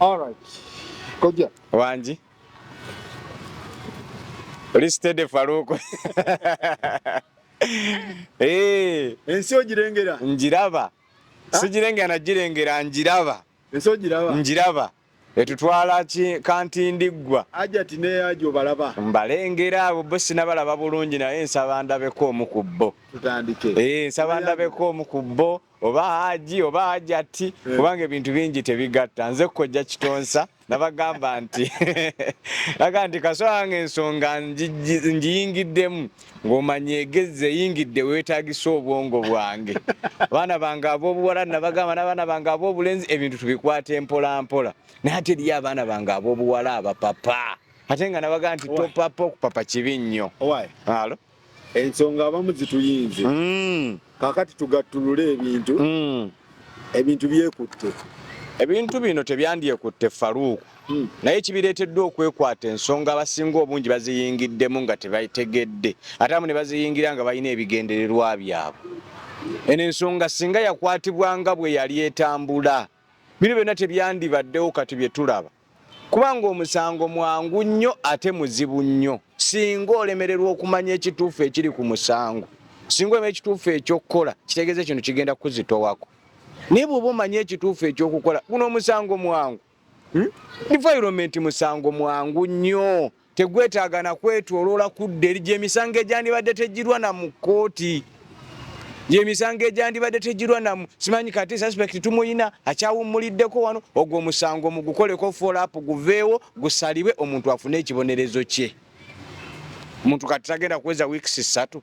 All right. Kojja. Wanji. Listed Faruko. Ensi ogirengera. Njiraba. Sijirengera na jirengera njiraba. Ensi ogiraba. Njiraba. Etutwala kantindiggwa. Hajjati ne ajo balaba. Mbalengera abo bo sinabalaba bulungi naye nsaba ndabeko omu ku bo. Tutandike. Nsaba ndabeko omu ku bo oba Haji oba Hajjati kubanga ebintu bingi tebigatta. Nze Kojja Kitonsa nabagamba nti agandi kasoanga ensonga njiyingiddemu ng'omanye egezze yingidde weetaagisa obwongo bwange. Abaana bange ab'obuwala nabagamba n'abaana bange ab'obulenzi ebintu tubikwata empola mpola. Naye ate eriyo abaana bange ab'obuwala abapapa. Ate nga nabaga nti topapa okupapa kibi nnyo. Alo? Ensonga abamu zituyinze. Kakati tugattulule ebintu. Ebintu byekutte. Ebintu bino tebyandyekutte Faruku. Naye kibireeteddwa okwekwata ensonga abasinga obungi baziyingiddemu nga tebayitegedde. Ate amu ne baziyingira nga balina ebigendererwa byabwe. Eno ensonga singa yakwatibwanga bwe yali etambula. Bino byonna tebyandibaddewo kati bye tulaba. Kubanga omusango mwangu nnyo ate muzibu nnyo. Singa olemererwa okumanya ekituufu ekiri ku musango. Singa olemera ekituufu ekyokukola kitegeeza kino kigenda kuzitowako. Naye bw'oba omanya ekituufu ekyokukola guno omusango mwangu. Environment musango mwangu nnyo. Tegwetaaga na kwetoloola kudda eri gy'emisango egyandibadde tegirwa na mu kkooti. Gy'emisango egyandibadde tegirwa na simanyi kati suspect tumuyina akyawummuliddeko wano ogwo omusango mugukoleko follow up guveewo gusalibwe omuntu afune ekibonerezo kye. Omuntu kati tagenda kuweza weeks 3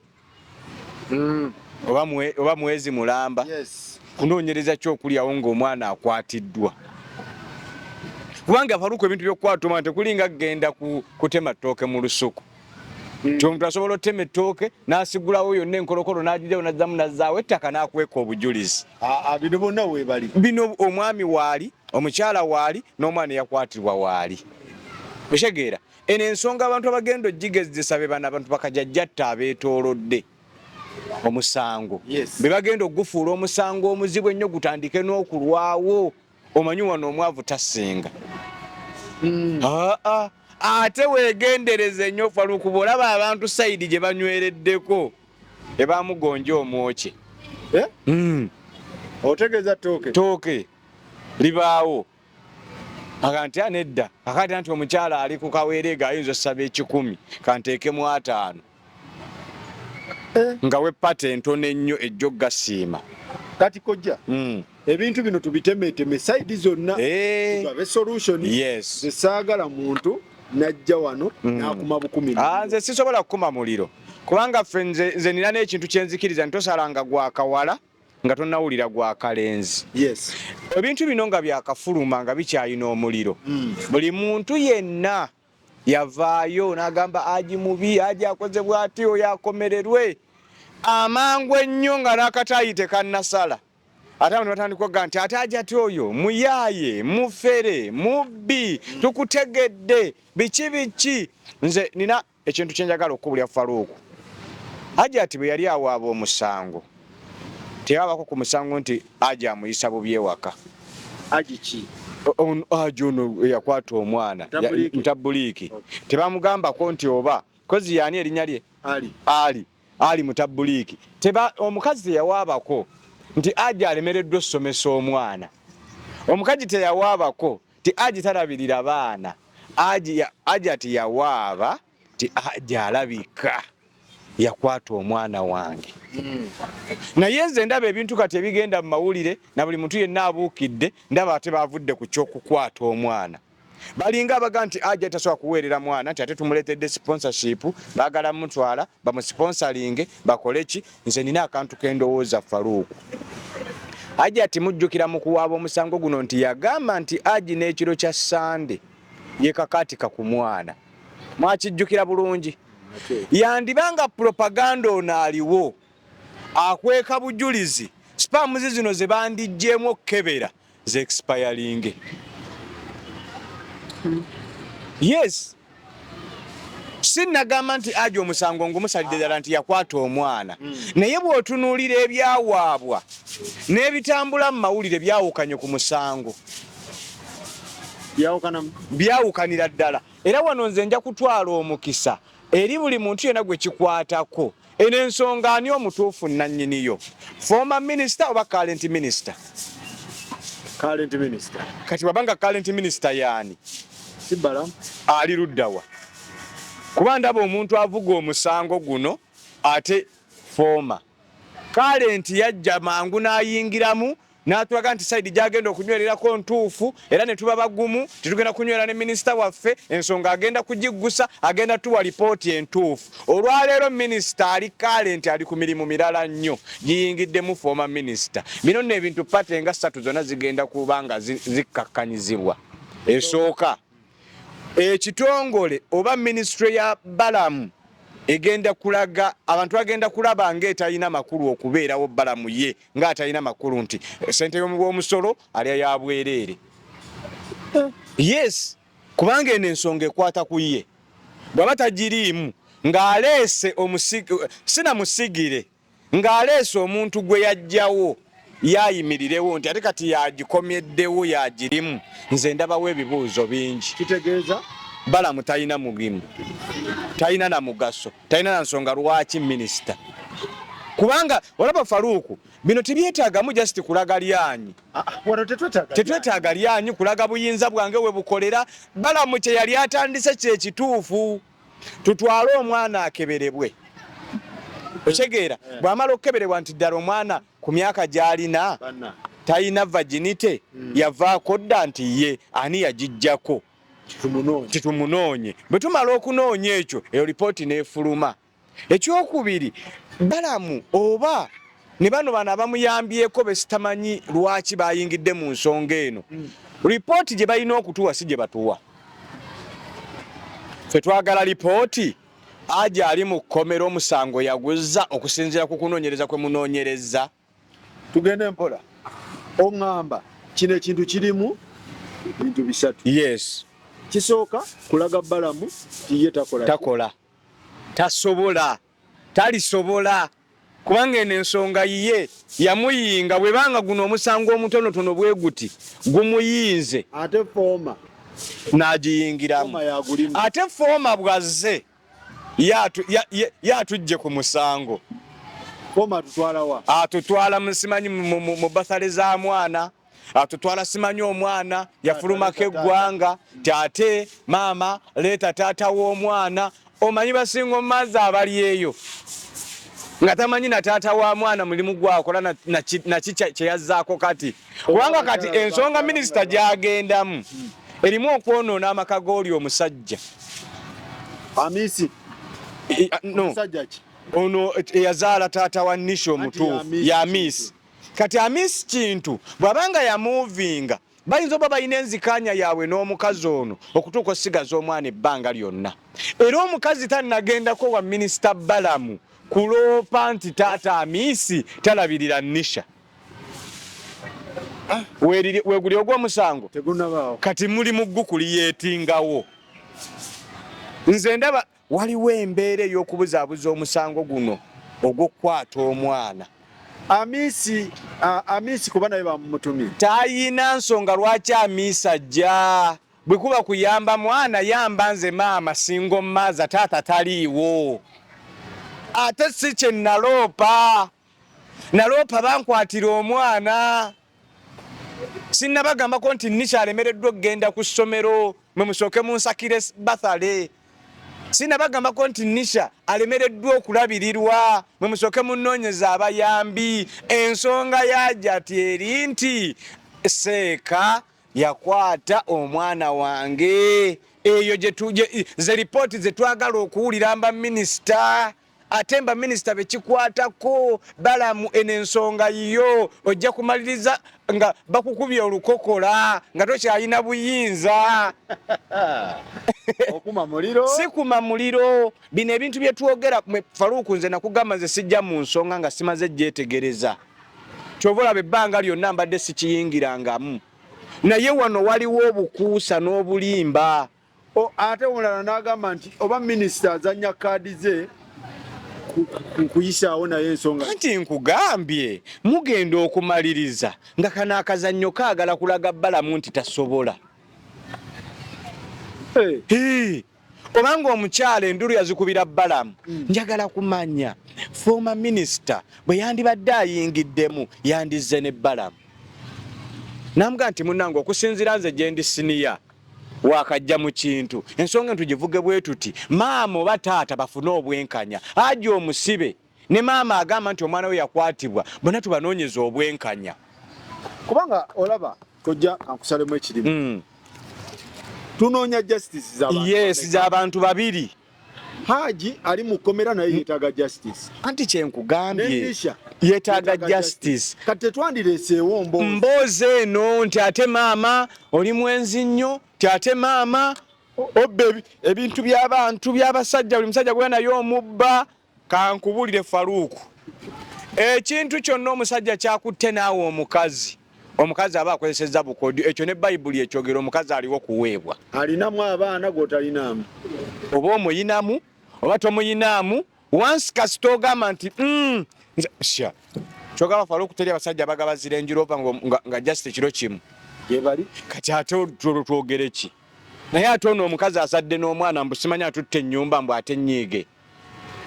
oba mwezi mulamba kunoonyereza kyokulyawo ng'omwana akwatiddwa. Kubanga Faruku ebintu by'okukwata omwana tekulinga genda kutema ttooke mu lusuku. Omuntu asobola otema ettooke n'asigulawo yonna enkolokolo n'agiryawo n'azzamu n'azzaawo ettaka n'akweka obujulizi. Bino bonna weebali. Bino omwami waali, omukyala waali, n'omwana eyakwatirwa waali. Okitegeera? Eno ensonga abantu abagenda ogigezesa be bano abantu bakajjajjatta abeetoolodde omusango. Be bagenda ogufuula omusango omuzibu ennyo gutandike n'okulwawo. Omanyi wano omwavu tasinga. Ate weegendereze nnyo Faruku bw'olaba abantu sayidi gye banywereddeko ebaamugonja omwoki. Otegeeza ttooke libaawo. Akanti anedda akati nti omukyala ali ku kaweerega ayinza osaba 10 kanteekemu 5 nga we pata entono ennyo ejjo gasiima. Kati Kojja. Ebintu bino tubitemeteme sayidi zonna. Tubabe solution. Zesaagala muntu najja wano n'akuma bukumi. Nze sisobola kukuma muliro. Kubanga ffe nze nina n'ekintu kyenzikiriza ntosalanga gwakawala nga tonnawulira gwakalenzi. Ebintu bino nga byakafuluma nga bikyayina omuliro. Buli muntu yenna yavaayo n'agamba aji mubi aji akoze bw'ati oyo akomererwe. Amangu ennyo nga n'akataayi tekannasala. Ate abantu batandika okuga nti ate Hajjati oyo muyaaye mufere mubbi tukutegedde biki. Nze nina ekintu kye njagala okubulya Faruku. Hajjati bwe yali awaaba omusango teyabako ku musango nti aja amuyisa bubi ewaka. Aji ono yakwata omwana Mutabuliiki. Tebamugambako nti oba kozi yaani erinnya lye Ali Mutabuliiki. Omukazi teyawaabako nti aji alemereddwa okusomesa omwana. Omukazi teyawaabako ti aji talabirira baana. Hajjati yawaaba ti aji alabika yakwata omwana wange. Naye nze ndaba ebintu kati ebigenda mu mawulire na buli muntu yenna abuukidde ndaba ate baavudde ku ky'okukwata omwana. Balinga abaga nti Hajjati tasobola kuweerera mwana nti ate tumuleetedde sponsorship baagala mutwala bamusponsoringe bakole ki. Nze nina akantu kendowooza Faruku. Hajjati mujjukira mu kuwaaba omusango guno nti yagamba nti aji n'ekiro kya Sande yekakaatika ku mwana. Mwakijjukira bulungi. Yandibanga propaganda ono aliwo akweka bujulizi spamuzi zino ze bandijjeemu okukebera ze expiring. Sinnagamba nti aji omusango ngumusalidde ddala nti yakwata omwana. Naye bw'otunuulira ebyawaabwa n'ebitambula mu mawulire byawukanye ku musango. byawukanira ddala era wano nze nja kutwala omukisa eri buli muntu yena gwe kikwatako eno ensonga ani omutuufu nannyiniyo former minister oba current minister kati wabanga current minister yaani ali luddawa kuba ndaba omuntu avuga omusango guno ate former current yajja mangu n'ayingiramu n'atulaga nti saidi gyagenda okunywererako ntuufu era ne tuba bagumu tetugenda kunywera ne minisita waffe ensonga agenda kugiggusa agenda tuwa lipooti entuufu olwaleero minisita ali current ali ku mirimu mirala nnyo giyingiddemu former minisita bino nno ebintu pate nga 3 zonna zigenda kuba nga zikkakkanyizibwa esooka ekitongole oba ministry ya balamu egenda kulaga abantu bagenda kulaba ng'etalina makulu okubeerawo balamu ye ng'atalina makulu nti sente y'omusolo alya ya bwereere yes kubanga eno ensonga ekwata ku ye bw'aba tagiriimu ng'aleese sina musigire ng'aleese omuntu gwe yajjawo yayimirirewo nti ate kati yagikomyeddewo yagirimu nze ndabawo ebibuuzo bingi kitegeeza balamu talina mugimu talina na mugaso talina na nsonga lwaki minisita kubanga olaba Faruku bino tibyetaagamu just kulaga lyanyi tetwetaaga lyanyi kulaga buyinza bwange we bukolera balamu kye yali atandise kyekituufu tutwale omwana akeberebwe otegeera bw'amala okukeberebwa nti ddala omwana ku myaka gy'alina talina vaginite yavaako dda nti ye ani yagijjako titumunoonye bwe tumala okunoonya ekyo eyo lipooti n'efuluma ekyokubiri balamu oba ne bano abamuyambyeko besitamanyi lwaki bayingidde mu nsonga eno lipooti gye balina okutuwa si gye batuwa ffe twagala lipooti aja ali mu kkomera omusango yaguzza okusinziira ku kunoonyereza kwe munoonyereza tugende mpola oŋŋamba kino ekintu kirimu bintu 3 yes kisooka kulaga balamu tiye takola tasobola talisobola kubanga eno ensonga yiye yamuyinga bwebanga guno omusango omutonotono bwe guti gumuyinze ate fooma n'agiyingiramu ate fooma bwazze yatujje ku musango fooma atutwalawa atutwala musimanyi mu bathale za mwana atutwala simanyi omwana yafulumako eggwanga ate maama leeta taata w'omwana omanyi basinga omumazzi abali eyo nga tamanyi na taata wa mwana mulimu gwakola naki kyeyazzaako kati kubanga kati ensonga minisita gy'agendamu erimu okwonoona amaka g'oli omusajja Amisi no ono eyazaala taata wa Nisha omutuufu ya Amisi kati Amisi kintu bwabanga ya movinga bayinza oba balina enzikanya yaabwe n'omukazi ono okutuuka osigaza omwana ebbanga lyonna era omukazi tannagendako wa minisita balamu kuloopa nti taata Amisi talabirira Nisha weeguli ogw'omusango kati muli mu ggukuli yeetingawo nze ndaba waliwo embeera ey'okubuzaabuza omusango guno ogw'okukwata omwana Amisi kuba naye bamutumye tayina nsonga lwaki Amisi ajja bwe kuba kuyamba mwana yamba nze maama singo mmaaza taata taliiwo ate si kye naloopa bankwatira omwana sinnabagambako nti Nisha alemereddwa okugenda ku ssomero mwe musooke munsakire bathale sinnabagambako nti Nisha alemereddwa okulabirirwa mwe musooke munnoonyeza abayambi ensonga ya Hajjati eri nti seeka yakwata omwana wange eyo ze lipooti ze twagala okuwulira mba minisita ate mba minisita bekikwatako balamu eno ensonga yiyo ojja kumaliriza nga bakukubya olukokola nga tokyalina buyinza okuma muliro si kuma muliro bino ebintu bye twogera Faruku nze nakugamba nze sijja mu nsonga nga simaze gyetegereza kyova olaba ebbanga lyonna mbadde sikiyingirangamu naye wano waliwo obukuusa n'obulimba ate omulala n'agamba nti oba minisita azannya kaadi ze kuyisaawo naye ensonga anti nkugambye mugenda okumaliriza nga kano akazannyo kaagala kulaga balamu nti tasobola Obanga omukyala endulu yazikubira Balamu njagala kumanya former minister bwe yandibadde ayingiddemu yandizze ne Balamu namuga nti munnange okusinziira nze gye ndi siniya wakajja mu kintu ensonga entugivuge bwe tuti maama oba taata bafune obwenkanya aje omusibe ne maama agamba nti omwana we yakwatibwa bonna tubanoonyeza obwenkanya kubanga olaba Kojja kankusalemu ekirimu tunoonya justice z'abantu yes z'abantu babiri Haji ali mu komera naye yeetaaga justice anti kyenkugambye Nisha yeetaaga justice kati twandireeseewo mboozi eno nti ate maama oli mwenzi nnyo nti ate maama obbe ebintu by'abantu by'abasajja buli musajja gwe naye omubba kankubulire Faruku ekintu kyonna omusajja kyakutte naawe omukazi aba akozesezza bukodyo ekyo ne Bayibuli ekyogera omukazi aliwo kuweebwa alinamu abaana g'otalinaamu oba omuyinamu oba tomuyinaamu once kasita ogamba nti kyogamba Faruku teri abasajja bagabazira enjirova nga just ekiro kimu gyebali kati ate twogere ki naye ate ono omukazi asadde n'omwana mbu simanya atutte ennyumba mbu ate nyiige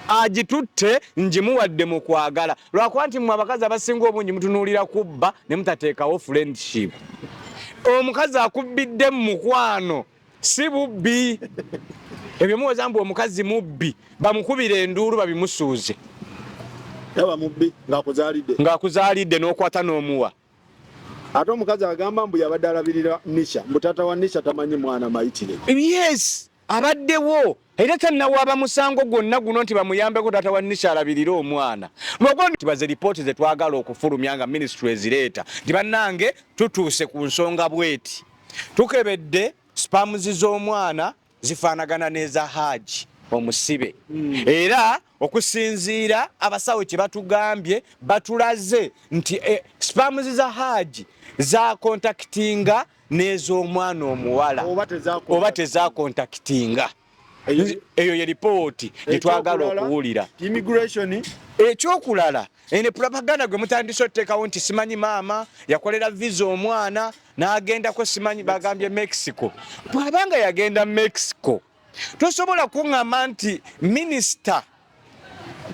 agitutte njimuwadde mu kwagala lwakuba nti mmwe abakazi abasinga obungi mutunuulira kubba ne mutateekawo friendship omukazi akubbidde mu mukwano si bubbi ebyo muwoza mbu omukazi mubbi bamukubira enduulu babimusuuze yaba mubbi ng'akuzaalidde n'okwata n'omuwa ate omukazi agamba mbu yabadde alabirira Nisha mbu taata wa Nisha tamanyi mwana mayitire yes abaddewo era tannawaaba musango gwonna guno nti bamuyambeko taata wa Nisha alabirira omwana lwogo tibaze lipooti ze twagala okufulumya nga ministry ezireeta nti bannange tutuuse ku nsonga bweti tukebedde spams z'omwana zifaanagana n'eza Haji omusibe era okusinziira abasawo kye batugambye batulaze nti spams za Haji za contactinga n'ez'omwana omuwala oba tezakontakitinga eyo ye lipooti gye twagala okuwulira ekyokulala ene propaganda gwe mutandise oteekawo nti simanyi maama yakolera visa omwana n'agendako simanyi bagambye Mexico bw'abanga yagenda Mexico tosobola kuŋŋamba nti minisita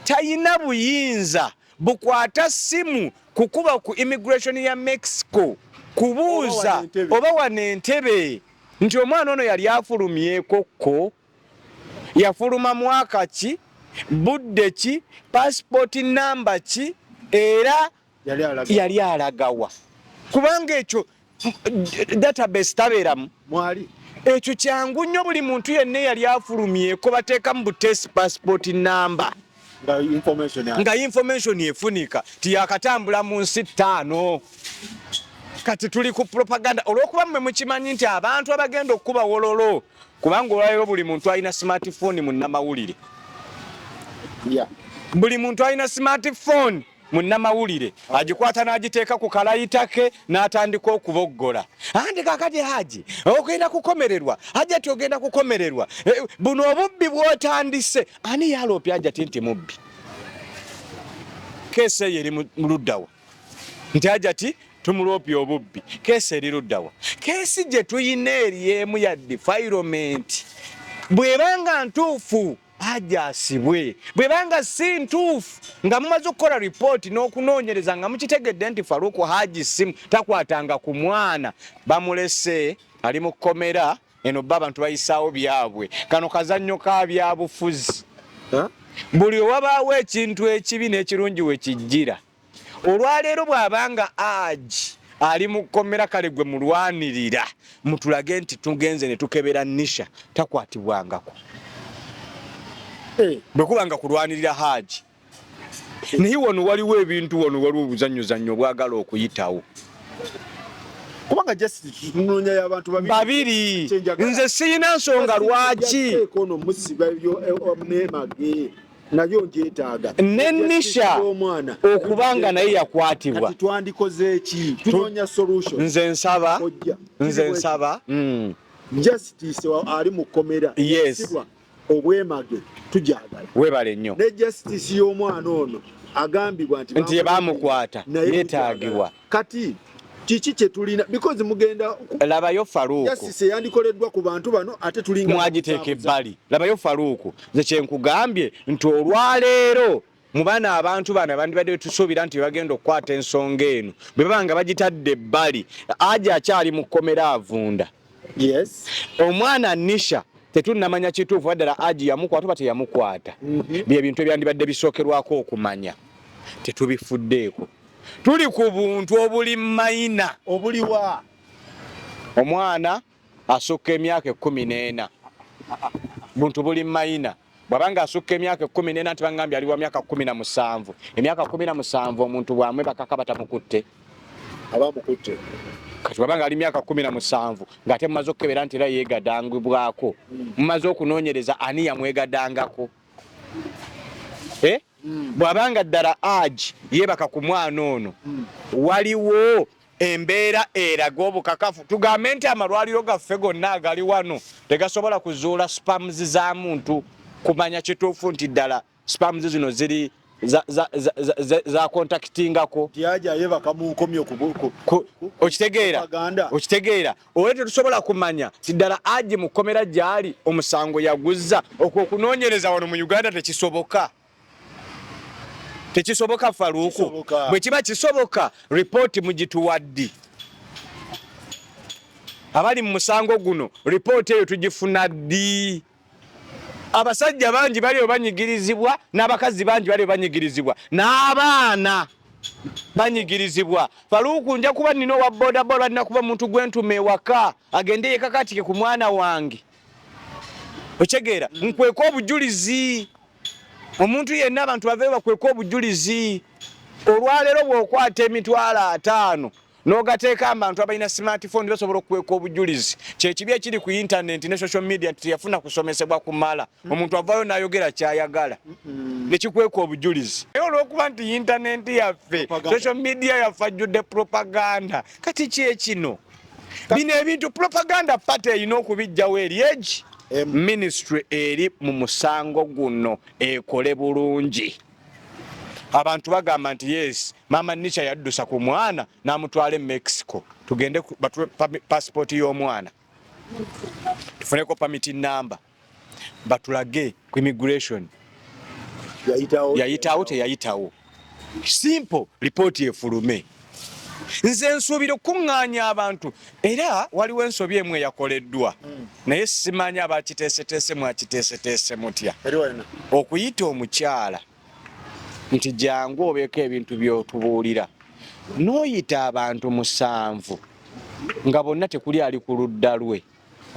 tayina buyinza bukwata simu kukuba ku immigration ya Mexico kubuuza oba wana Entebbe nti omwana ono yali afulumyekokko yafuluma mwaka ki budde ki passport number ki era yali alagawa kubanga ekyo database tabeeramu mwali ekyo kyangu nnyo buli muntu yenna yali afulumyeko bateekamu butest passport number nga information efunika tiyakatambula mu nsi 5 kati tuli ku propaganda olw'okuba mmwe mukimanyi nti abantu abagenda okuba wololo kubanga olwaliro buli muntu alina smartphone mu nnamawulire buli muntu alina smartphone mu nnamawulire agikwata n'agiteeka ku kalayitake n'atandika okuboggola andi kakati Haji ogenda kukomererwa Hajjati ogenda kukomererwa buno obubbi bw'otandise ani yaloopya Hajjati nti mubbi keesi eyo eri mu luddawa nti Hajjati tumuloopya obubbi keesi eri luddawa keesi gye tuyina eri emu ya defilement bw'ebanga ntuufu Haja asibwe bwebanga si ntuufu nga mumaze okukola report n'okunoonyereza nga mukitegedde nti Faruku Haji simu takwatanga ku mwana bamulese ali mu kkomera eno bba abantu bayisaawo byabwe kano kazannyo ka byabufuzi buli owabaawo ekintu ekibi n'ekirungi we kijjira olwaleero bw'abanga Haji ali mu kkomera kale gwe mulwanirira mutulage nti tugenze ne tukebera Nisha takwatibwangako bwekubanga kulwanirira Haji naye wano waliwo ebintu wano waliwo obuzannyozannyo bwagala okuyitawo kubanga justice tunoonya y'abantu babiri nze siyina nsonga lwaki nayo njeetaaga ne Nisha okubanga naye yakwatibwa twandikoze eki tunoonya solution nze nsaba justice ali mu kkomera yes obwemage tujagala webale nnyo ne justice y'omwana ono agambibwa nti bamukwata yeetaagibwa kati kiki kye tulina because mugenda labayo Faruku yasise yandikoleddwa ku bantu bano ate tulinga mwagiteeka ebbali labayo Faruku nze kye nkugambye nti olwaleero mu baana abantu bano bandibadde tusuubira nti bagenda okukwata ensonga eno bwe baba nga bagitadde ebbali aja akyali mu kkomera avunda. Yes. Omwana Nisha tetunnamanya kituufu waddala aji yamukwata oba teyamukwata. Bye bintu ebyandibadde bisookerwako okumanya tetubifuddeeko. Tuli ku buntu obuli mayina obuliwa omwana asukka emyaka 14 buntu buli mayina bwabanga asukka emyaka 14 nti bangambye ali wa myaka 17 emyaka 17 omuntu bwamwe bakaka batamukutte abamukutte kati bwabanga ali myaka 17 ng'ate mumaze okukebera nti era yeegadangibwako mumaze okunoonyereza ani yamwegadangako bwabanga ddala aji yeebaka ku mwana ono waliwo embeera eraga obukakafu tugambe nti amalwaliro gaffe gonna agali wano tegasobola kuzuula spams za muntu kumanya kituufu nti ddala spams zino ziri za contactingako yaja yebaka mu nkomyo okitegeera owe tetusobola kumanya ti ddala aji mu kkomera gyali omusango yaguzza okunoonyereza wano mu Uganda tekisoboka Faruku bwe kiba kisoboka ripooti mugituwaddi abali mu musango guno ripooti eyo tugifuna ddi abasajja bangi bali banyigirizibwa n'abakazi bangi bali banyigirizibwa n'abaana banyigirizibwa Faruku nja kuba nino wa boda boda nina kuba muntu gwentume ewaka agende yekakatike ku mwana wange ochegeera nkweko obujulizi omuntu yenna abantu bave bakweko obujulizi olwaleero bw'okwata emitwalo 5 n'ogateeka abantu abalina smartphone basobola okukweka obujulizi kyekibi ekiri ku internet ne social media nti yafuna kusomesebwa kumala omuntu avaayo n'ayogera kyayagala nekikweka obujulizi naye olw'okuba nti internet yaffe social media yaffe ajjudde propaganda kati kyekino bino ebintu propaganda party erina okubijjawo eri egi ministry eri mu musango guno ekole bulungi abantu bagamba nti yes mama Nisha yaddusa ku mwana n'amutwala Mexico tugende passport y'omwana tufuneko permit number batulage ku immigration yayitawo teyayitawo simple report efulume nze nsuubira okuŋŋaanya abantu era waliwo ensobi emwe yakoleddwa naye simanya abakiteeseteese mwakiteeseteese mutya okuyita omukyala nti jangu obeeko ebintu by'otubuulira n'oyita abantu 7 nga bonna tekuli ali ku ludda lwe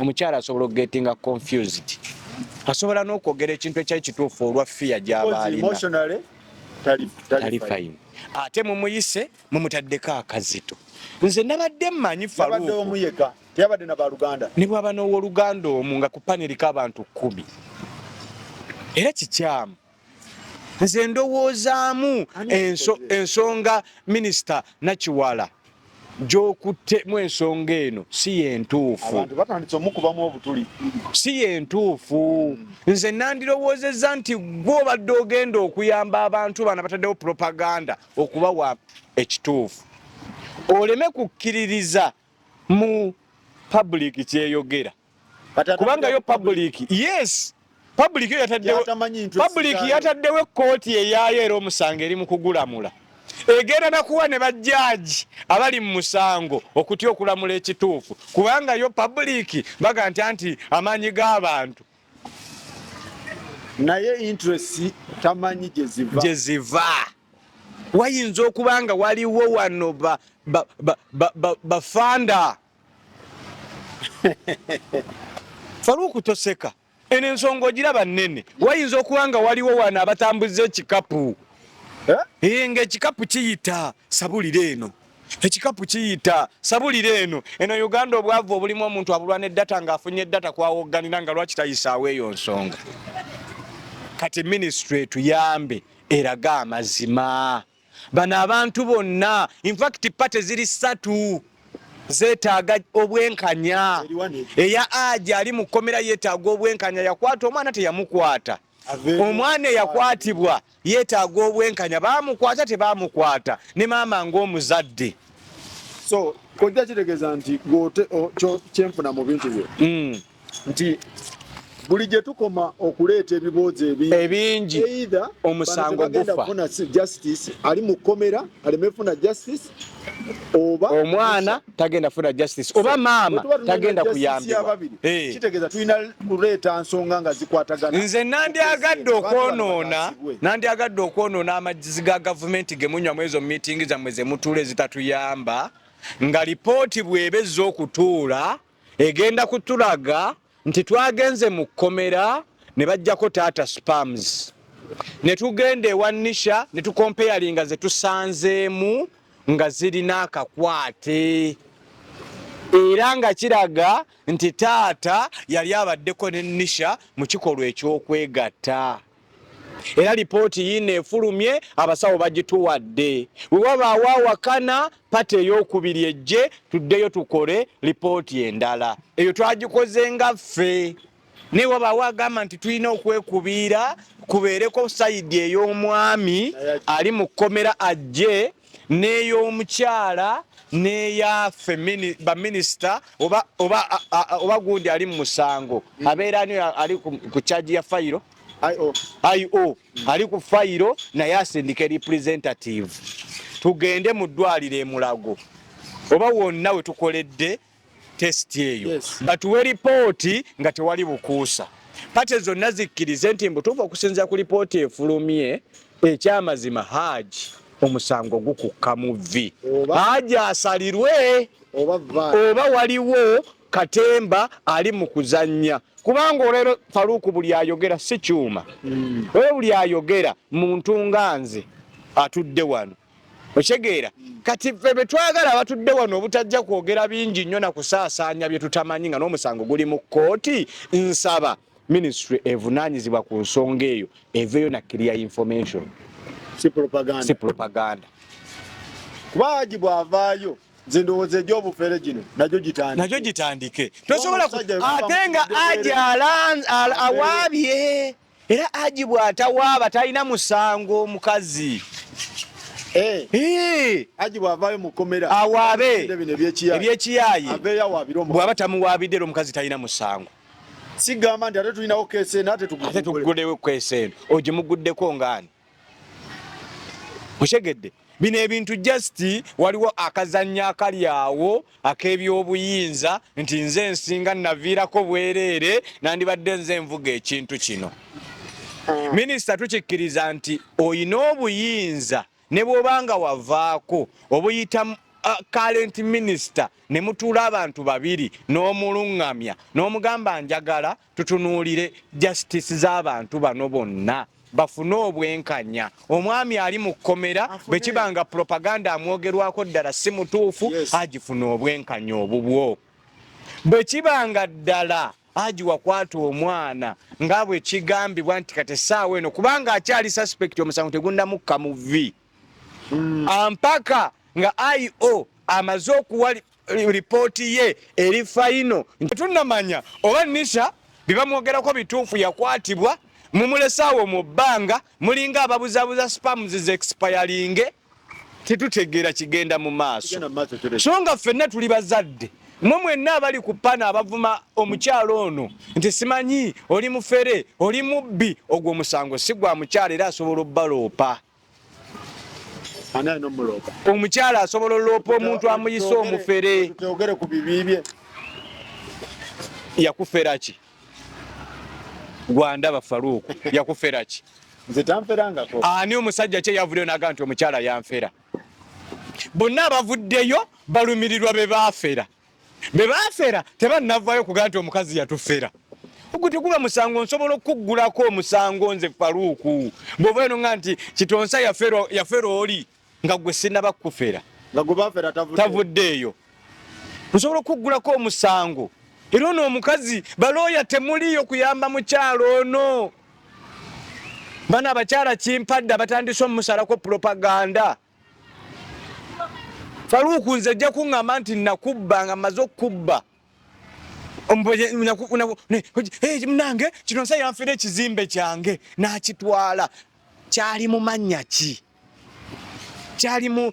omukyala asobola okugetinga confused asobola n'okwogera ekintu ekyali kituufu olwa fiya gy'aba alina tali fine ate mumuyise mumutaddeko akazito nze nabadde mmanyi Faruku ne bwaba n'owoluganda omu nga ku paneri k'abantu 10 era kikyamu nze ndowoozaamu ensonga minisita Nakiwala gy'okuttemu ensonga eno si yentuufu si yentuufu nze nandirowoozezza nti gw'obadde ogenda okuyamba abantu bano bataddewo propaganda okubawa ekituufu oleme kukkiririza mu public kyeyogera kubanga yo public yes public yataddewo ekkooti eyaayo era omusango eri mu kugulamula egenda nakuwa ne bajjaaji abali mu musango okutya okulamula ekituufu kubanga yo public baga nti amaanyi g'abantu naye interest tamanyi gye ziva wayinza okuba nga waliwo wano bafanda Faruku toseka eno ensonga ogiraba nnene wayinza okuba nga waliwo wano abatambuza ekikapu ng'ekikapu kiyita sabulire eno ekikapu kiyita sabulire eno Uganda obwavu obulimu omuntu abulwa n'eddata ng'afunye eddata kwawogganira nga lwaki tayisaawo eyo nsonga kati ministry etuyambe eraga amazima bano abantu bonna infact pate ziri 3 zeetaaga obwenkanya eya aji ali mu kkomera yeetaaga obwenkanya yakwata omwana teyamukwata omwana eyakwatibwa yeetaaga obwenkanya baamukwata tebamukwata ne maama ng'omuzadde So Kojja kitegeeza nti gote kyenfuna mu bintu byo nti buli gye tukoma okuleeta ebibuuzo ebingi omusango gufa justice ali mu kkomera alemefuna justice oba omwana tagenda funa justice oba maama tagenda kuyambibwa kitegeeza tulina kuleeta nsonga nga zikwatagana. Nze nandyagadde okwonoona amagezi ga gavumenti ge munywa mwezo meeting zammwe ze mutuula ezitatuyamba nga lipooti bw'eba ezza okutuula egenda kutulaga nti twagenze mu kkomera ne bajjako taata spams ne tugenda ewa Nisha ne tukompeyalinga ze tusanzeemu nga zirina akakwate era nga kiraga nti taata yali abaddeko ne Nisha mu kikolwa eky'okwegatta. Era lipooti yiino efulumye abasawo bagituwadde. Bwe wabaawo awakana pate ey'okubiri ejje tuddeyo tukole lipooti endala. Eyo twagikoze nga ffe. Naye wabaawo agamba nti tulina okwekubiira kubeereko sayidi ey'omwami ali mu kkomera ajje n'ey'omukyala n'eyaffe baminisita oba gundi ali mu musango abeera ani ali ku kyaji ya fayiro IO ali ku fayiro naye asindike representative tugende mu ddwaliro e Mulago oba wonna we tukoledde test eyo batuwe lipooti nga tewali bukuusa. Pate zonna zikkirize nti mbutuufu okusinziira ku lipooti efulumye ekyamazima Haji omusango gukukka mu vvi Haji asalirwe oba waliwo katemba ali mu kuzannya kubanga olero Faruku buli ayogera si kyuma olero buli ayogera muntu nga nze atudde wano okyegeera kati ffe be twagala abatudde wano obutajja kwogera bingi nnyo na kusaasaanya bye tutamanyi nga n'omusango guli mu kkooti. Nsaba ministry evunaanyizibwa ku nsonga eyo eveeyo na clear information si propaganda. Kuba Haji bw'avaayo nze ndowooza egy'obufere gino nagyo gitandike tosobola ate nga Haji awaabye era Haji bw'atawaaba talina musango omukazi Haji bw'avaayo mu kkomera awaabe ebyekiyaayi bw'aba tamuwaabidde omukazi talina musango. Sigamba nti ate tulinawo keese eno ate tuguddewo keese eno ogimuguddeko ngaani okyegedde. Bino ebintu just waliwo akazannya akali awo ak'ebyobuyinza nti nze nsinga naviirako bwereere nandibadde nze nvuga ekintu kino. Minisita tukikkiriza nti oyina obuyinza ne bw'obanga wavaako obuyita current minister ne mutuula abantu babiri n'omuluŋŋamya n'omugamba njagala tutunuulire justice z'abantu bano bonna bafune obwenkanya. Omwami ali mu kkomera bwe kibanga propaganda amwogerwako ddala si mutuufu agifune obwenkanya obubwo. Bwe kibanga ddala Haji wakwata omwana nga bwe kigambibwa nti kati essaawa eno kubanga akyali suspect omusango tegundamukka mu vvi ampaka nga IO amaze okuwa lipooti ye eri fayino tunamanya oba Nisha bibamwogerako bituufu yakwatibwa mumulesaawo mu bbanga mulinga ababuzabuza spams expiringe tetutegeera kigenda mu maaso so nga ffenna tuli bazadde mwe mwenna abali ku pana abavuma omukyalo ono nti simanyi oli mufere oli mubbi ogwo omusango si gwa mukyala era asobola obbaloopa omukyala asobola oloopa omuntu amuyisa omufere yakufera ki gwandaba Faruku yakufera ki nze tanferangako ani omusajja kye yavuddeyo n'agamba nti omukyala yanfera bonna abavuddeyo balumirirwa be baafera tebannavaayo kugamba nti omukazi yatufera ogwo teguba musango nsobola okuggulako omusango nze Faruku bw'oba eno nga nti Kitonsa yafera oli nga gwe sinnaba kufera nga gwe baafera tavuddeeyo nsobola okuggulako omusango. Era ono omukazi balooya temuliyo kuyamba mukyalo ono bana abakyala kimpadde abatandise omusalako propaganda. Faruku nze ajja kuŋŋamba nti nakubba nga mmaze okubba munange Kitonsa yanfera ekizimbe kyange n'akitwala kyali mu mannya ki kyali mu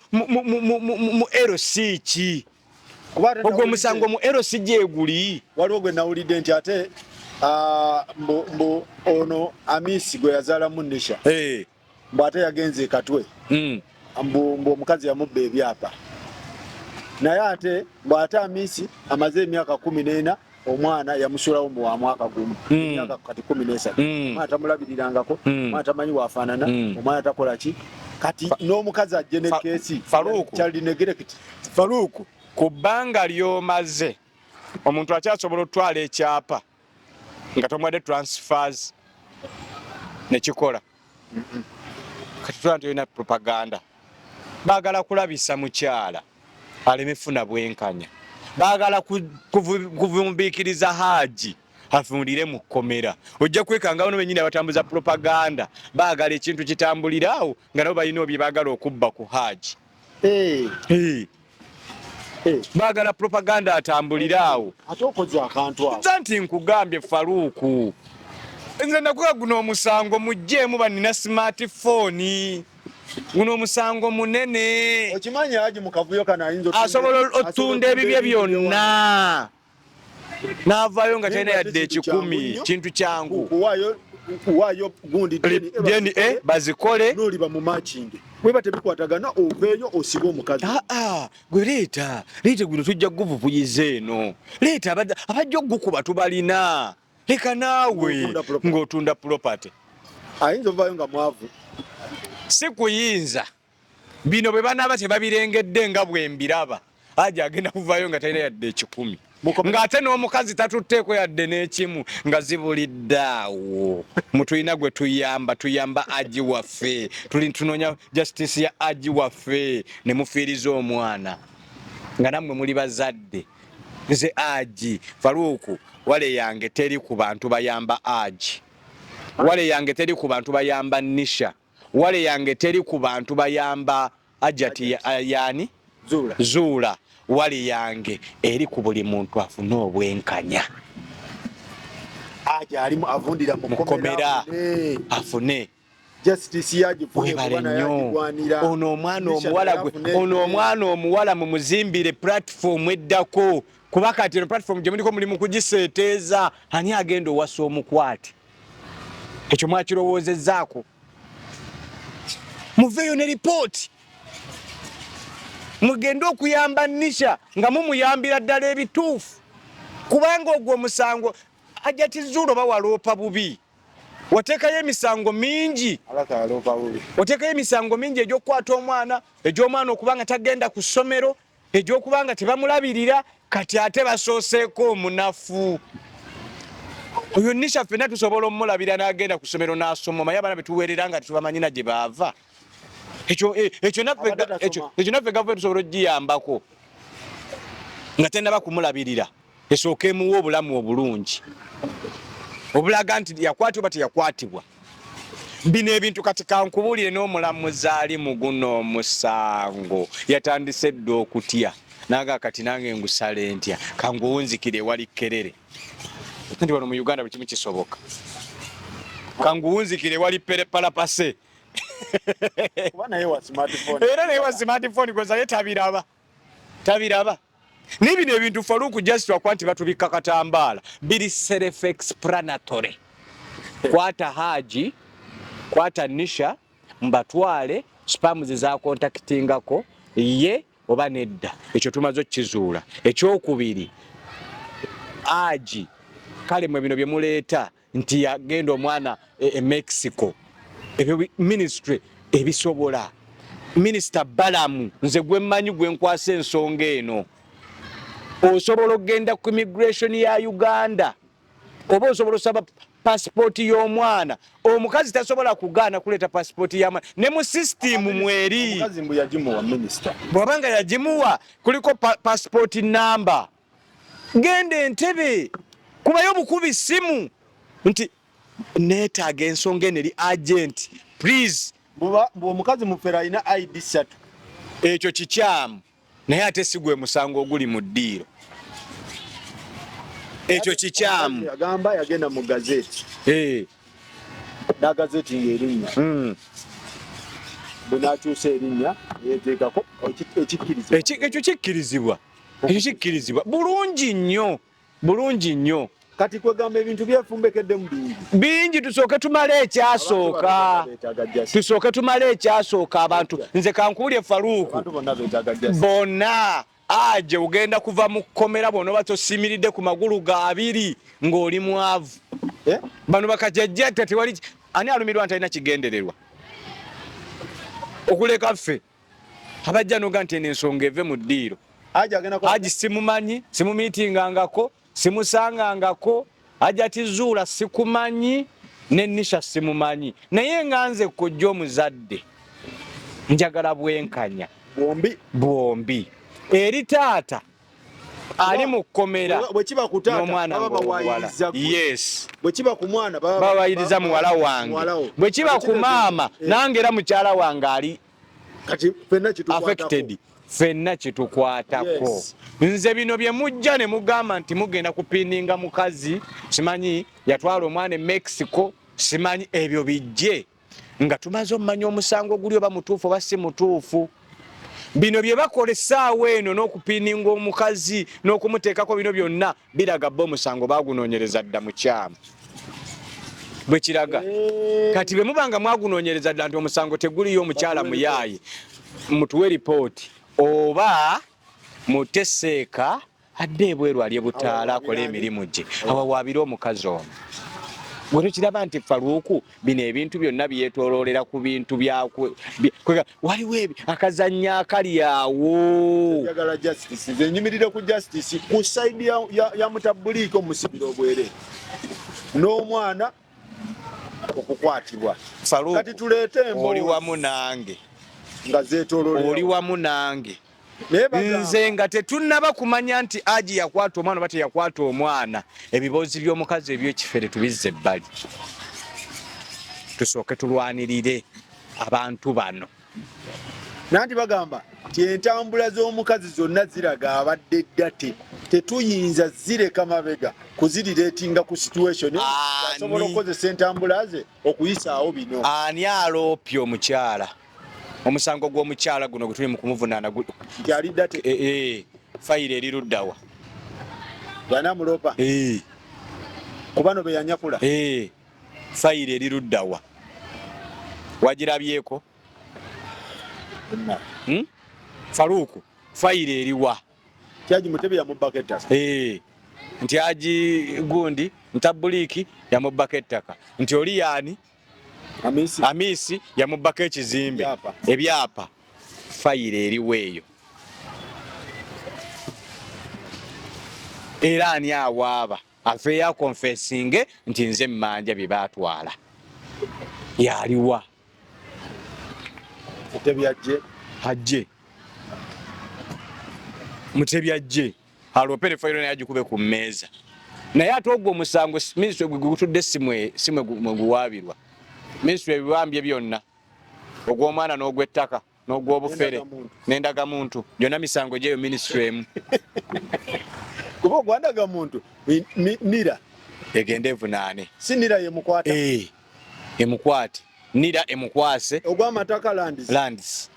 LC ki ogwo musango mu LC gyeguli waliwo gwe nawulidde nti ate ono Amisi gwe yazaalamu Nisha mbu ate yagenze Katwe mbu omukazi yamubba ebyapa naye ate mbu ate Amisi amaze emyaka 14 omwana yamusulawo mu wa mwaka gumu emyaka kati 13 omwana tamulabirirangako omwana tamanyi waafaanana omwana takola ki kati n'omukazi ajje ne keesi Faruku ku bbanga ly'omaze omuntu akyasobola otwala ekyapa nga tomwadde transfers nekikola kati tulaba tulina propaganda baagala kulabisa mukyala aleme funa bwenkanya baagala kuvumbiikiriza Haji afunire mu kkomera ojja kwekanga bano bennyini abatambuza propaganda baagala ekintu kitambuliraawo nga nabo balina bye baagala okubba ku Haji baagala propaganda atambuliraawo ate okoze akantu ako nti nkugambye Faruku nze nakuwa guno omusango mugjeemu banina smartphone guno omusango munene okimanyi Haji mu kavuyo kana ayinza asobola otunda ebibye byonna n'avaayo nga talina yadde 10 kintu kyangu kuwaayo gundi deni bazikole n'oliba mu matching weba tebikwatagana oveeyo osibe omukazi gwe leeta guno tujja kuvuvuyiza eno leeta abajja okugukuba tubalina leka naawe ng'otunda property ayinza ovaayo nga mwavu si kuyinza bino bwe banaaba tebabirengedde nga bwe mbiraba Haji agenda kuvaayo nga talina yadde 10 ng'ate n'omukazi tatutteeko yadde n'ekimu nga zibuliddaawo mutulina gwe tuyamba Haji waffe tunoonya justice ya Haji waffe ne mufiiriza omwana nga nammwe muli bazadde nze Haji Faruku wale yange teri ku bantu bayamba Haji wale yange teri ku bantu bayamba Nisha wale yange teri ku bantu bayamba Hajjati yani Zula wali yange eri ku buli muntu afune obwenkanya Haji alimu avundira mu kkomera afune justice yagifunye kubana yagwanira ono omwana omuwala mu muzimbire platform eddako kuba kati eno platform gye muliko mulimu kugiseeteeza ani agenda owasa omukwate ekyo mwakirowoozezaako muveeyo ne ripooti mugende okuyamba Nisha nga mumuyambira ddala ebituufu kubanga ogwo omusango Hajjati Zula bawaloopa bubi wateekayo emisango mingi egy'okukwata omwana egy'omwana okubanga tagenda ku ssomero egy'okubanga tebamulabirira kati ate basooseeko omunafu oyo Nisha ffenna tusobola omulabira n'agenda ku ssomero n'asoma omanyi abaana betuweerera nga tetubamanyina gye baava ekyo naffe gavumenti tusobola ogiyambako nga tennaba kumulabirira esooka emuwa obulamu obulungi obulaga nti yakwatibwa teyakwatibwa bino ebintu kati kankubuulire n'omulamuzi ali mu guno omusango yatandise dda okutya naga kati nange ngusale ntya kanguwunzikire ewali Kerere nti wano mu Uganda buli kimu kisoboka kanguwunzikire ewali Palapase era naye wa smartphone gwezaye tabiraba n'ebino ebintu Faruku just wakwa nti batubika katambaala biri self explanatory kwata Haji kwata Nisha mbatwale spam za contactingako ye oba nedda ekyo tumaze okizuula ekyokubiri Haji kale mwe bino bye muleeta nti yagenda omwana Mexico ebyo ministry ebisobola Minister Balamu nze gwe mmanyi gwe nkwasa ensonga eno osobola okgenda ku immigration ya Uganda oba osobola osaba passport y'omwana omukazi tasobola kugaana kuleeta passport ya mwana ne mu system mweri omukazi mbu yagimuwa minister bwabanga yagimuwa kuliko passport number genda Entebbe kubayo obukubi simu nti neetaaga ensonga eno eri agent please omukazi mufera alina ID 3 ekyo kikyamu naye ate si gwe musango oguli mu ddiiro ekyo kikyamu agamba yagenda mu gazeti na gazeti ng'erinnya Bwenakyusa erinnya yeteekako ekikkirizibwa. Ekyo kikkirizibwa. Ekyo kikkirizibwa. Bulungi nnyo. Kati kwegamba ebintu byefumbekeddemu bingi tusooke tumale ekyasooka. Abantu nze kankuulye Faruuku bonna aje ugenda kuva mu kkomera bw'onooba tosimiridde ku magulu ga abiri ng'oli mwavu. Bano bakajjajjata tewali ani alumirwa nti alina kigendererwa okuleka ffe abajja noga nti ensonga eve mu ddiiro. Haji simumanyi, simumiitingangako, simusangangako. Hajjati Zula sikumanyi, ne Nisha simumanyi. Naye nga nze Kojja omuzadde njagala bwenkanya bombi. Eri taata ali mu kkomera bwekiba ku taata baba bawayiriza. Yes. Bwekiba ku mwana bawayiriza muwala wange. Bwekiba ku maama nange era mukyala wange ali kati affected. Fenna kitukwatako. Nze bino bye mujja ne mugamba nti mugenda kupininga mukazi simanyi yatwala omwana e Mexico simanyi ebyo bijje nga tumaze omanya omusango guli oba mutuufu oba si mutuufu. Bino bye bakola essaawa eno n'okupininga omukazi n'okumuteekako bino byonna biraga bo omusango baagunoonyereza dda mu kyama bwe kiraga. Kati bwe mubanga mwagunoonyereza dda nti omusango teguliyo omukyala muyaaye mutuwe ripooti oba muteseeka adde ebweru ali ebutaala akola emirimu gye awawaabire omukazi ono. Bwe tukiraba nti Faruuku bino ebintu byonna byetoloolera ku bintu waliwo akazannya akali awo. Njagala justice, nze nyimirire ku justice ku side ya mutabuliiko omusibira obwere n'omwana okukwatibwa. Kati tuleete emboozi oli wamu nange nga zeetooloolera oli wamu nange. Nze nga tetunnaba kumanya nti Aji yakwata omwana oba teyakwata omwana, ebiboozi by'omukazi eby'ekifere tubizze ebbali. Tusooke tulwanirire abantu bano. Nanti bagamba nti entambula z'omukazi zonna ziraga abadde ddate tetuyinza zireka mabega kuzirireetinga ku situation asobola okukozesa entambula ze okuyisaawo bino. Ani aloopye omukyala? Omusango gw'omukyala guno gwe tuli mu kumuvunaana nti ali ddate fayiro eri luddawa yanamulopa kubano be yanyakula fayiro eri luddawa wagirabyeko? Faruuku fayiro eriwa? Kyaji Mutebe yamubbako ettaka. Nti Haji gundi ntabuliiki yamubbako ettaka. Nti oli yaani? Amisi yamubbako ekizimbe ebyapa. Fayiro eriwa eyo? Era ani awaaba afeeyo confessinge nti nze mmanja bye baatwala yaliwa? Mutebe ajje Mutebe ajje alopere fayiro naye agikube ku mmeeza. Naye ate ogwo omusango minisitule gwe gutudde simwe guwaabirwa. Minisitule ebiwambye byonna ogw'omwana n'ogw'ettaka n'ogw'obufere n'endagamuntu byonna misango gyeyo minisitule emu. Kuba ogw'endagamuntu nira egende evunaane. Si nira yemukwata? Emukwate. Nira emukwase. Ogw'amataka lands.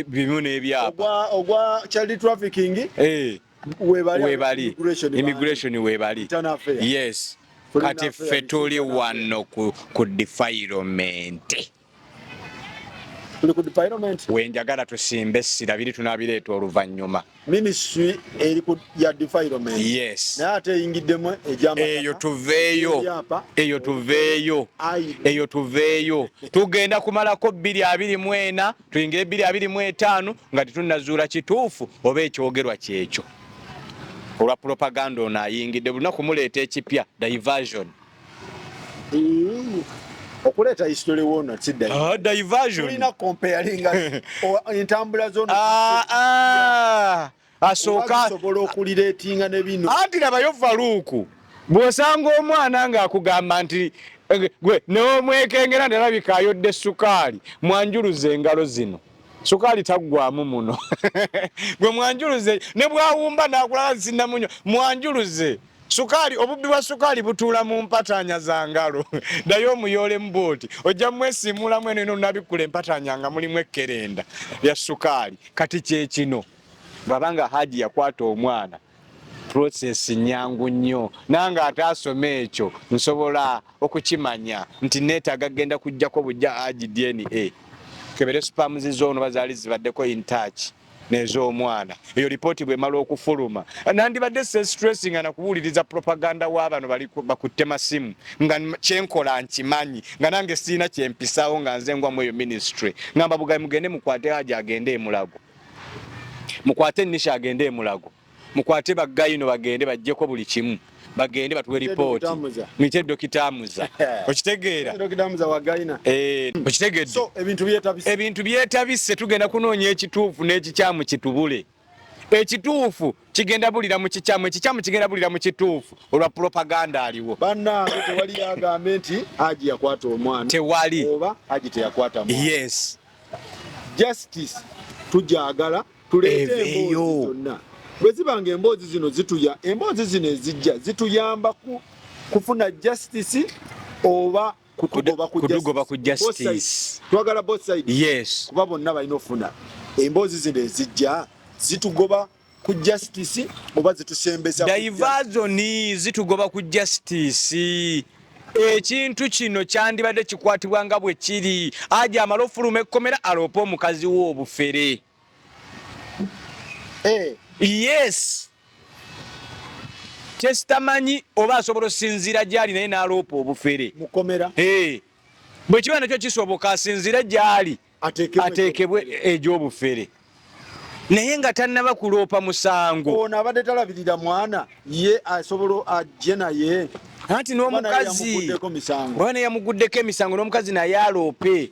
Bimu n'ebyapa. Ogwa child trafficking. Webali. Immigration webali. Yes. Kati ffe tuli wano ku defilement. Tuli ku defilement. Wenjagala tusimbe essira biri tunaabireeta oluvannyuma. Ministry eri ku ya defilement. Yes. Naye ate eyingiddemu egy'amataka. Eyo tuveeyo. Tugenda kumalako 224 tuyingire 225 nga tetunnazuula kituufu oba ekyogerwa kyekyo. Olwa propaganda ono ayingidde lunaku muleeta ekipya diversion. Okuleeta history wona kidda. Diversion. Tulina comparinga entambula z'ono. Asooka sobola okulireetinga ne bino. Anti labayo Faruuku bw'osanga omwana ng'akugamba nti gwe n'omwekengera ndalabika ayodde sukaali mwanjuluze engalo zino. Sukaali taggwamu muno. Gwe mwanjuluze ne bwawumba n'akulaba sinnamunywa mwanjuluze Sukali obubbi bwa sukali butula mu mpatanya za ngalo dayo omuyole mboti ojja mwesimula mwene no nabikula empatanya nga mulimu ekkerenda ya sukali kati kye kino babanga Haji yakwata omwana process nyangu nnyo nanga atasoma ekyo nsobola okukimanya nti neetaaga genda kujjako bujja Haji DNA kebere spams zone bazali zibaddeko in touch n'ez'omwana eyo lipooti bw'emala okufuluma nandibadde stressing na kuwuliriza propaganda w'abano bali bakutte masimu nga kyenkola nkimanyi nga nange sirina kyempisaawo nga nze ngwamu eyo ministry ngamba bugayi mugende mukwate Haji agende emulago mukwate Nisha agende emulago mukwate bagayino bagende bajjeko buli kimu bagende batuwe ripooti mwite Dokita Muza okitegeera Dokita Muza wagayina okitegedde so ebintu byetabisse tugenda kunoonya ekituufu n'ekikyamu kitubule ekituufu kigenda bulira mu kikyamu ekikyamu kigenda bulira mu kituufu olwa propaganda aliwo bannange tewali yagambe nti Haji yakwata omwana tewali oba Haji teyakwata mwana yes justice tujagala tuleete emboozi zonna bwe zibanga emboozi zino emboozi zino ezijja zituyamba kufuna justice oba kutugoba ku justice twagala both sides yes kuba bonna balina ofuna emboozi zino ezijja zitugoba ku justice oba zitusembesa divazoni zitugoba ku justice ekintu kino kyandibadde kikwatibwa nga bwe kiri Haji amala ofuluma ekkomera aloopa omukazi w'obufere yes testamanyi oba asobola osinzira gyali naye n'aloopa obufere mukomera bwe kiba nakyo kisoboka asinzire gyali ateekebwe egy'obufere naye nga tannaba kuloopa musango ono abadde talabirira mwana ye asobola ajje naye anti n'omukazi bwana yamuguddeko emisango n'omukazi naye aloope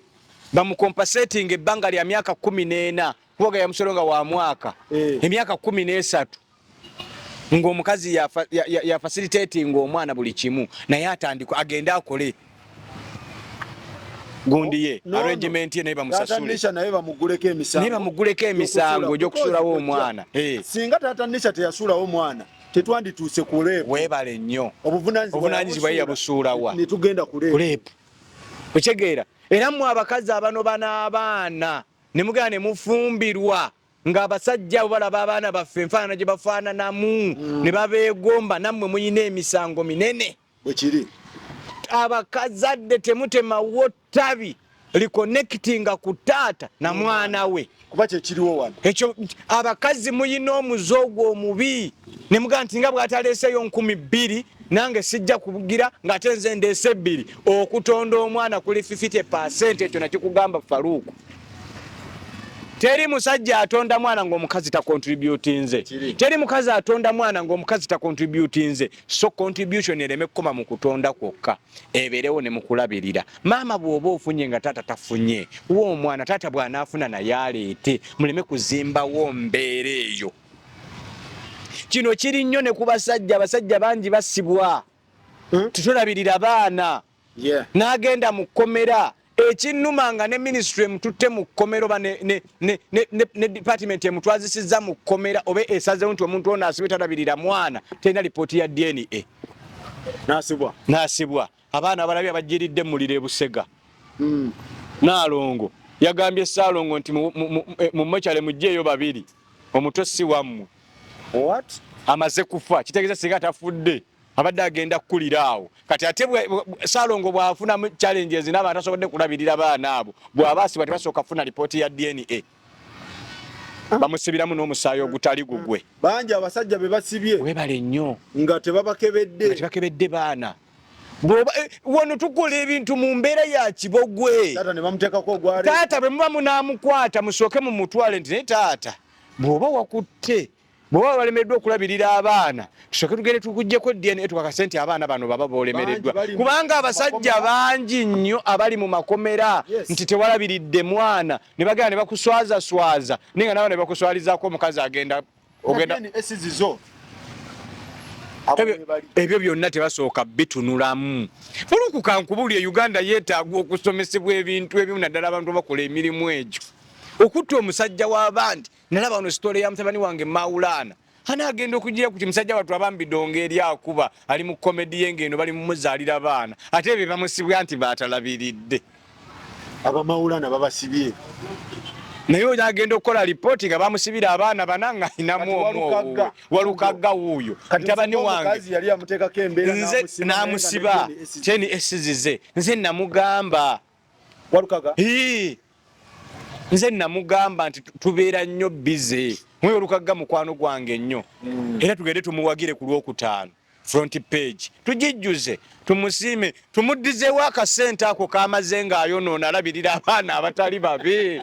bamukompasating ebbanga lya myaka 14 kubaga yamusolonga wa mwaka emyaka 13 ng'omukazi ya facilitating omwana buli kimu naye atandika agenda akole gundi ye arrangement ye naye bamusasule Nisha naye bamuguleko emisango gy'okusulawo omwana singa taata Nisha teyasulawo omwana tetwandituuse kuleepu weebale nnyo obuvunaanyizibwa ye yabusuulawa netugenda kuleepu okitegeera era mmwe abakazi abano banaabaana ne mugenda ne mufumbirwa ng'abasajja abo balaba abaana baffe enfaanana gye bafaananamu ne babeegomba nammwe muyina emisango minene bwe kiri abakazadde temutemawo ttabi likonnekitinga ku taata na mwana we kuba kyekiriwo wano ekyo abakazi muyina omuzoogo omubi ne mugamba nti nga bw'ataleeseyo 2,000 nange sijja kubugira ng'ate nze ndeese 2 okutonda omwana kuli 50% ekyo nakikugamba Faruku teri musajja atonda mwana ng'omukazi takontributinze teri mukazi atonda mwana ng'omukazi takontributinze so contribution ereme kukoma mu kutonda kwokka ebeerewo ne mukulabirira maama bw'oba ofunye nga taata tafunye w'omwana taata bw'anaafuna naye aleete muleme kuzimbawo mbeera eyo kino kiri nnyo ne ku basajja abasajja bangi basibwa tutulabirira baana n'agenda mu kkomera ekinnumanga ne ministry emututte mu kkomero ba ne department emutwazisizza mu kkomera oba esazewo nti omuntu ono asibwe talabirira mwana terina lipooti ya DNA n'asibwa abaana abalabye abajjiridde muliro ebusega Naalongo yagambye Saalongo nti mu mochale mujjeeyo 2 omuto si wammwe amaze kufa kitegeeza singa tafudde abadde agenda kukuliraawo kati ate Saalongo bw'afuna challenges n'abantu asobodde kulabirira baana abo bw'abaasibwa tebasooka kufuna lipooti ya DNA bamusibiramu n'omusaayi ogutali gugwe bangi abasajja be basibye webale nnyo nga tebabakebedde baana wano tukola ebintu mu mbeera ya kibogwe taata bwe muba munaamukwata musooke mu mutwale nti naye taata bw'oba wakutte bw'oba balemereddwa okulabirira abaana tusooke tugende tukuggyeko DNA tukakase nti abaana bano baba boolemereddwa kubanga abasajja bangi nnyo abali mu makomera nti tewalabiridde mwana ne bagenda ne bakuswazaswaza naye nga nabo ne bakuswalizaako omukazi ogenda ebyo byonna tebasooka bitunulamu Faruku kankubulye Uganda yeetaaga okusomesebwa ebintu ebimu naddala abantu bakola emirimu egyo okutta omusajja w'abandi nalaba ono sitole ya mutabani wange Maulana Anagenda okugira ku kimusajja watu abambidonga eri akuba ali mu komedi yengeno bali mumuzaalira baana ate ebyo bamusibwa nti baatalabiridde abamawulana babasibye naye oyo agenda okukola lipooti nga bamusibira abaana bananga inamu Walukaga wuuyo mutabani wange nze namusiba kyeni esizize nze namugamba Walukaga nze namugamba nti tubeera nnyo bize mwe Walukaga mukwano gwange nnyo era tugende tumuwagire ku Lwokutaano front page tujijjuze tumusiime tumuddizeewo akasente ako kamaze ng'ayonoona alabirira abaana abatali babe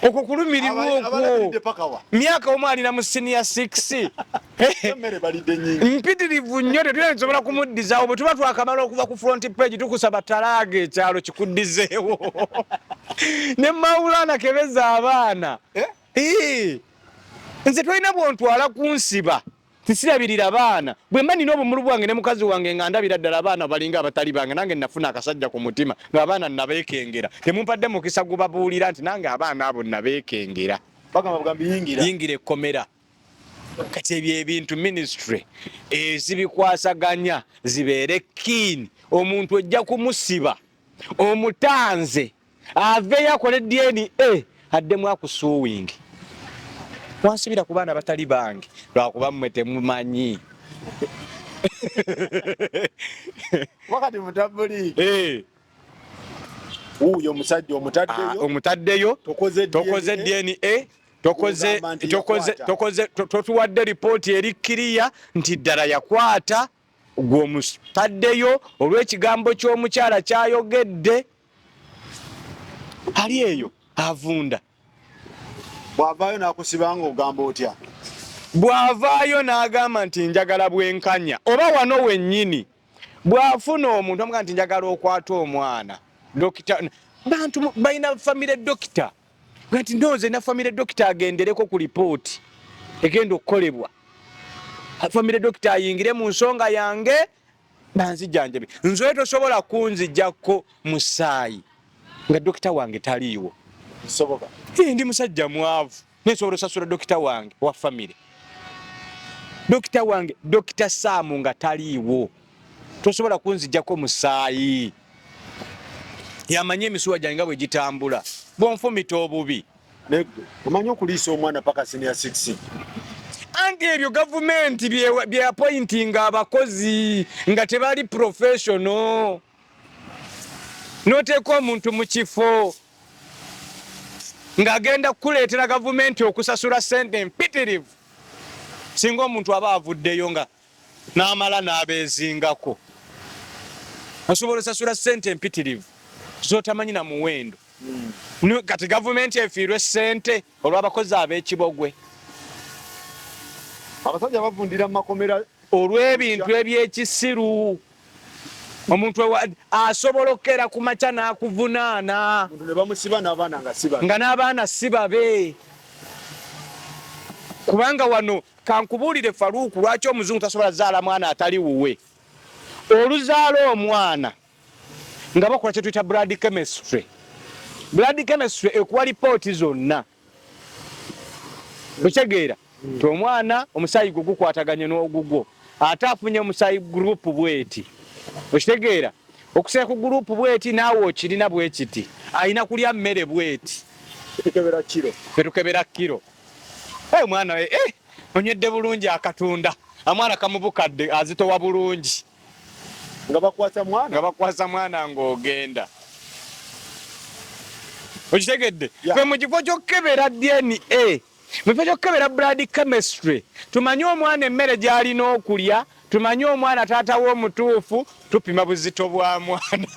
okwo kulumirirwa okwo myaka omu alina mu senior 6 mpitirivu nnyo tetulina nsobola kumuddizaawo bwe tuba twakamala okuva ku front page tukusaba talaaga ekyalo kikuddizeewo ne mawulana kebeza abaana nze tolina bwontwala kunsiba tisirabirira abaana bwe mba nina obumulu bwange ne mukazi wange nga ndabira ddala abaana balinga abatali bange nange nafuna akasajja ku mutima ng'abaana nabeekengera temumpadde mukisa gubabuulira nti nange abaana abo nabeekengera yingira ekkomera kati ebyo ebintu ministry ezibikwasaganya zibeere kiini omuntu ojja kumusiba omutanze aveeyo akole DNA addemu akusuwingi wansibira ku baana batali bange lwakuba mmwe temumanyi wakati mutabuli uyo omusajja omutaddeyo tokoze DNA totuwadde lipooti eri kiriya nti ddala yakwata gw'omutaddeyo olw'ekigambo ky'omukyala kyayogedde ali eyo avunda bwavaayo n'akusibanga ogamba otya bwavaayo n'agamba nti njagala bwenkanya oba wano wennyini bw'afuna omuntu amugaa nti njagala okwata omwana dokita bantu balina famire dokita nti ndoze na famire dokita agendereko ku lipooti egenda okukolebwa famire dokita ayingire mu nsonga yange banzijanjabe nzoye tosobola kunzijjako musaayi nga dokita wange taliiwo soboka ndi musajja mwavu nesobola osasula dokita wange wa famire dokita wange dokita Saamu nga taliiwo tosobola kunzijjako musaayi yamanye emisuwa gyange nga bwe gitambula bonfumita obubi omanyi okuliisa omwana paka senior 6 anti ebyo gavumenti bye appointinga abakozi nga tebali professional noteeka omuntu mu kifo ng'agenda kukuleetera gavumenti okusasula ssente mpitirivu singa omuntu aba avuddeyo nga n'amala n'abeezingako asobola osasula ssente mpitirivu z'otamanyi na muwendo kati gavumenti efiirwe ssente olw'abakozi ab'ekibogwe abasajja bavundira mu makomera olw'ebintu eby'ekisiru omuntu asobola okkeera ku makya n'akuvunaana nga n'abaana si babe kubanga wano kankubuulire Faruuku lwaki omuzungu tasobola zaala mwana atali wuwe oluzaala omwana nga bakola kye tuyita blood chemistry ekuwa lipooti zonna okitegeera ti omwana omusaayi gwe gukwataganye n'ogugwo ate afunye omusaayi gurupu bweti okitegeera okuseera ku gurupu bweti naawe okirina bwe kiti alina kulya mmere bweti petukebera kiro omwana we onywedde bulungi akatunda amwana kamubukadde azitowa bulungi nga bakwasa mwana ng'ogenda okitegedde fe mu kifo ky'okkebera DNA mu kifo ky'okkebera blood chemistry tumanye omwana emmere gy'alina okulya tumanye omwana taata w'omutuufu tupima buzito bwa mwana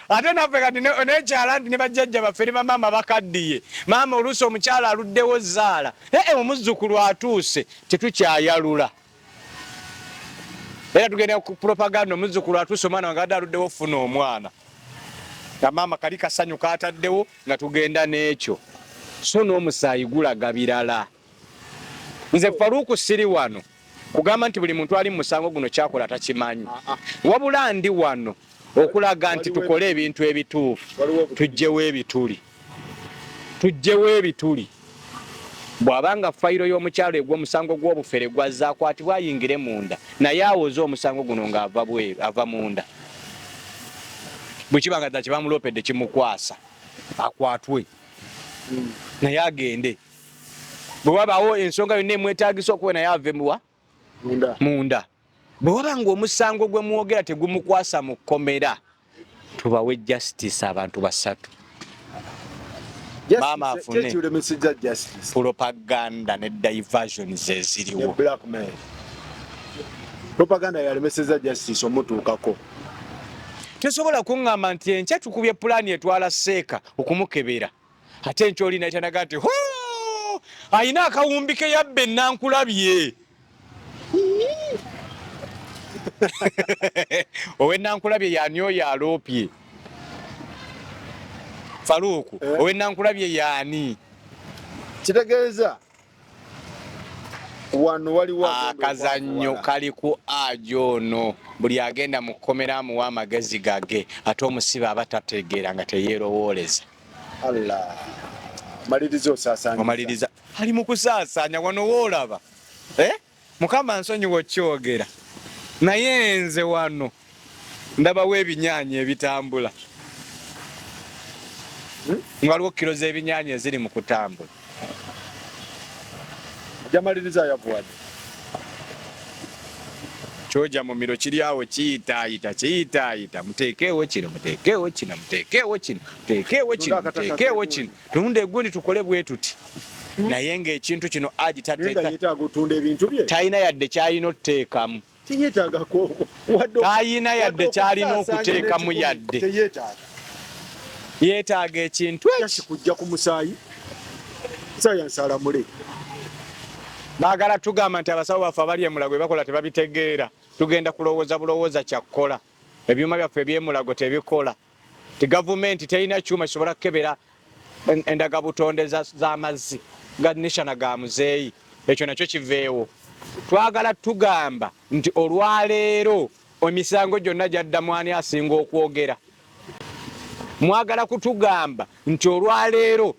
ate naffe kati nekyala nti ne bajjajja baffe ne bamaama bakaddiye maama oluusi omukyala aluddewo zaala omuzzukulu atuuse tetukyayalula era tugenda ku propaganda omuzzukulu atuuse omwana wange adde aluddewo funa omwana nga maama kali kasanyu kataddewo nga tugenda n'ekyo so n'omusaayi gulaga birala nze Faruuku siri wano kugamba nti buli muntu ali mu musango guno kyakola takimanyi wabula ndi wano okulaga nti tukole ebintu ebituufu tujjewo ebituli bw'abanga fayiro y'omukyalo egw'omusango gw'obufere gwazza akwatibwa ayingire munda naye awoze omusango guno ng'ava munda bwe kibanga ddala kyebamuloopedde kimukwasa akwatwe naye agende bwe wabaawo ensonga yonna emwetaagisa okuba naye ave munda bwe waba ng'omusango gwe mwogera tegumukwasa mu kkomera tubawe justice abantu basatu maama afune propaganda ne diversion zeziriwo propaganda yalemeseza justice omutuukako tesobola kuŋŋamba nti enkya tukubye pulaani etwala seeka okumukebera ate nkyolina etanaga nti ayina akawumbi ke yabba enankulabye ow'enankulabye yani oyo aloopye Faruku ow'enankulabye yani kitegeeza wano waliwo akazannyo kali ku ajo ono buli agenda mu kkomera amuwa amagezi gage ate omusibe aba tategeera nga teyeerowooleza omaliriza ali mu kusaasaanya wano woolaba mukama nsonyiwa okyogera naye nze wano ndabawo ebinyaanya ebitambula waliwo kilo z'ebinyaanya eziri mu kutambula jamaliriza yavuwadde kyoja mu miro kiri awo kiyitaayita muteekeewo kino muteekeewo kino muteekeewo kino muteekeewo kino muteekeewo kino tulundi egundi tukole bwe tuti naye ng'ekintu kino talina yadde kyalina okuteekamu talina yadde kyalina okuteekamu yadde yeetaaga ekintu kujja ku musaayi sayansalamule baagala tugamba nti abasawo baffe abali emulago ebakola tebabitegeera tugenda kulowooza bulowooza kyakkola ebyuma byaffe ebyemulago tebikola ti gavumenti terina kyuma kisobola kukebera endagabutonde z'amazzi ga Nisha na ga muzeeyi ekyo nakyo kiveewo twagala tugamba nti olwaleero emisango gyonna gyadda mwani asinga okwogera mwagala kutugamba nti olwaleero